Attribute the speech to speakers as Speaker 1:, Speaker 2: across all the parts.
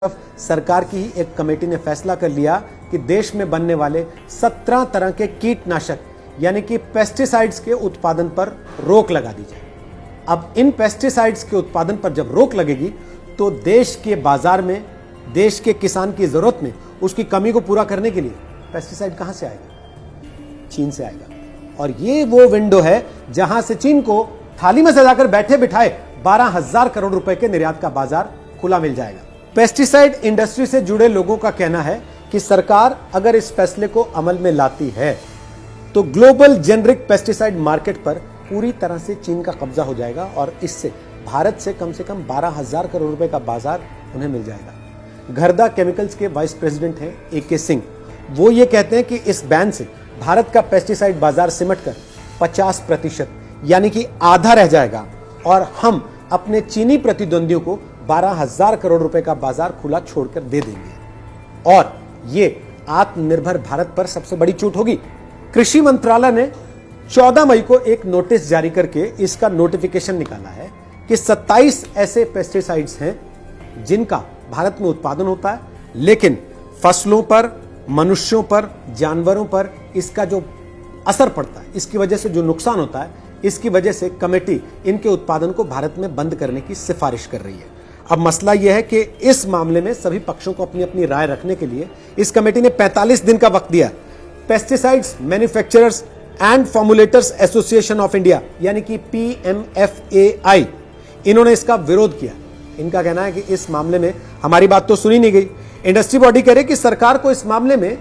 Speaker 1: सरकार की ही एक कमेटी ने फैसला कर लिया कि देश में बनने वाले 17 तरह के कीटनाशक यानी कि पेस्टिसाइड्स के उत्पादन पर रोक लगा दी जाए। अब इन पेस्टिसाइड्स के उत्पादन पर जब रोक लगेगी तो देश के बाजार में देश के किसान की जरूरत में उसकी कमी को पूरा करने के लिए पेस्टिसाइड कहां से आएगा? चीन से आएगा। और ये वो विंडो है जहां से चीन को थाली में सजाकर बैठे बिठाए 12,000 करोड़ रुपए के निर्यात का बाजार खुला मिल जाएगा। पेस्टिसाइड इंडस्ट्री से जुड़े लोगों का कहना है कि सरकार अगर इस फैसले को अमल में लाती है तो ग्लोबल जेनरिक पेस्टिसाइड मार्केट पर पूरी तरह से चीन का कब्जा हो जाएगा और इससे भारत से कम 12,000 करोड़ रुपए का बाजार उन्हें मिल जाएगा। घरदा केमिकल्स के वाइस प्रेसिडेंट हैं AK सिंह। वो ये कहते हैं कि इस बैन से भारत का पेस्टिसाइड बाजार सिमटकर 50% यानी कि आधा रह जाएगा और हम अपने चीनी प्रतिद्वंदियों को 12,000 करोड़ रुपए का बाजार खुला छोड़कर दे देंगे और ये आत्मनिर्भर भारत पर सबसे बड़ी चोट होगी। कृषि मंत्रालय ने 14 मई को एक नोटिस जारी करके इसका नोटिफिकेशन निकाला है कि 27 ऐसे पेस्टिसाइड्स हैं जिनका भारत में उत्पादन होता है, लेकिन फसलों पर, मनुष्यों पर, जानवरों पर इसका जो असर पड़ता है, इसकी वजह से जो नुकसान होता है, इसकी वजह से कमेटी इनके उत्पादन को भारत में बंद करने की सिफारिश कर रही है। अब मसला यह है कि इस मामले में सभी पक्षों को अपनी अपनी राय रखने के लिए इस कमेटी ने 45 दिन का वक्त दिया। Pesticides manufacturers and formulators association of India यानी कि PMFAI, इन्होंने इसका विरोध किया। इनका कहना है कि इस मामले में हमारी बात तो सुनी नहीं गई। इंडस्ट्री बॉडी कह रही कि सरकार को इस मामले में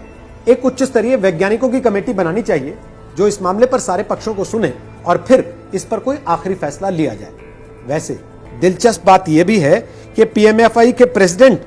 Speaker 1: एक उच्च स्तरीय वैज्ञानिकों की कमेटी बनानी चाहिए जो इस मामले पर सारे पक्षों को सुने और फिर इस पर कोई आखिरी फैसला लिया जाए। वैसे दिलचस्प बात यह भी है कि PMFI के प्रेसिडेंट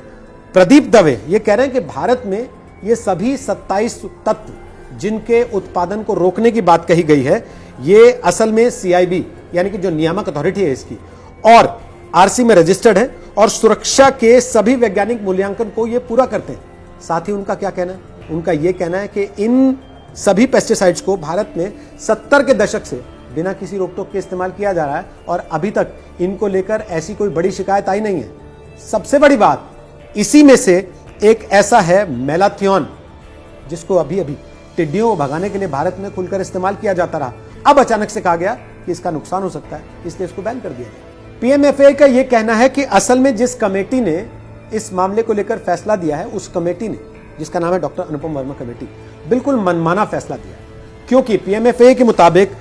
Speaker 1: प्रदीप दवे ये कह रहे हैं कि भारत में ये सभी 27 तत्व जिनके उत्पादन को रोकने की बात कही गई है, ये असल में CIB यानी कि जो नियामक अथॉरिटी है इसकी और RC में रजिस्टर्ड है और सुरक्षा के सभी वैज्ञानिक मूल्यांकन को ये पूरा करते हैं। साथ ही उनका क्या कहना है? उनका ये कहना है कि इन सभी पेस्टिसाइड्स को भारत में 70 के दशक से बिना किसी रोक टोक के इस्तेमाल किया जा रहा है और अभी तक इनको लेकर ऐसी कोई बड़ी शिकायत आई नहीं है। सबसे बड़ी बात इसी में से एक ऐसा है मेलाथियोन, जिसको अभी अभी टिड्डियों को भगाने के लिए भारत में खुलकर इस्तेमाल किया जाता रहा। अब अचानक से कहा गया कि इसका नुकसान हो सकता है, इसलिए इसको बैन कर दिया गया। PMFA का यह कहना है कि असल में जिस कमेटी ने इस मामले को लेकर फैसला दिया है, उस कमेटी ने, जिसका नाम है डॉक्टर अनुपम वर्मा कमेटी, बिल्कुल मनमाना फैसला दिया, क्योंकि PMFA के मुताबिक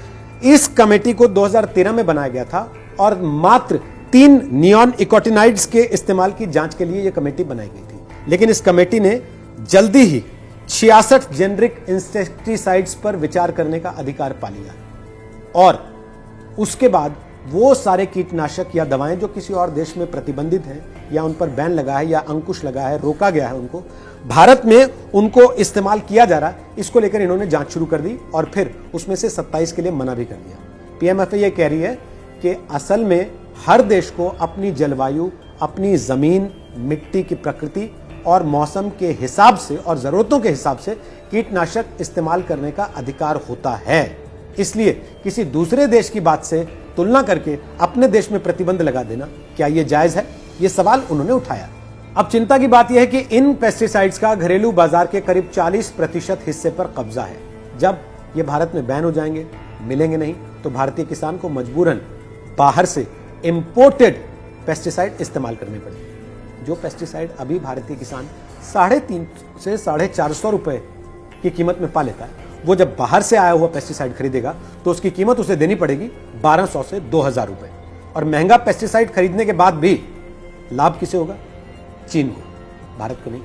Speaker 1: इस कमेटी को 2013 में बनाया गया था और मात्र 3 नियॉन इकोटिनाइड्स के इस्तेमाल की जांच के लिए यह कमेटी बनाई गई थी। लेकिन इस कमेटी ने जल्दी ही 66 जेनरिक इंसेक्टिसाइड्स पर विचार करने का अधिकार पा लिया और उसके बाद वो सारे कीटनाशक या दवाएं जो किसी और देश में प्रतिबंधित हैं या उन पर बैन लगा है या अंकुश लगा है, रोका गया है, उनको भारत में उनको इस्तेमाल किया जा रहा है, इसको लेकर इन्होंने जांच शुरू कर दी और फिर उसमें से 27 के लिए मना भी कर दिया। PMFA ये कह रही है कि असल में हर देश को अपनी जलवायु, अपनी जमीन, मिट्टी की प्रकृति और मौसम के हिसाब से और जरूरतों के हिसाब से कीटनाशक इस्तेमाल करने का अधिकार होता है। इसलिए किसी दूसरे देश की बात से तुलना करके अपने देश में प्रतिबंध लगा देना, क्या यह जायज है? यह सवाल उन्होंने उठाया। अब चिंता की बात यह है कि इन पेस्टिसाइड्स का घरेलू बाजार के करीब 40% हिस्से पर कब्जा है। जब ये भारत में बैन हो जाएंगे, मिलेंगे नहीं, तो भारतीय किसान को मजबूरन बाहर से इंपोर्टेड पेस्टिसाइड इस्तेमाल करने पड़ेंगे। जो पेस्टिसाइड अभी भारतीय किसान 350 से 450 रुपए की कीमत में पा लेता है, वो जब बाहर से आया हुआ पेस्टिसाइड खरीदेगा तो उसकी कीमत उसे देनी पड़ेगी 1200 से 2000 रुपए। और महंगा पेस्टिसाइड खरीदने के बाद भी लाभ किसे होगा? चीन को, भारत को नहीं।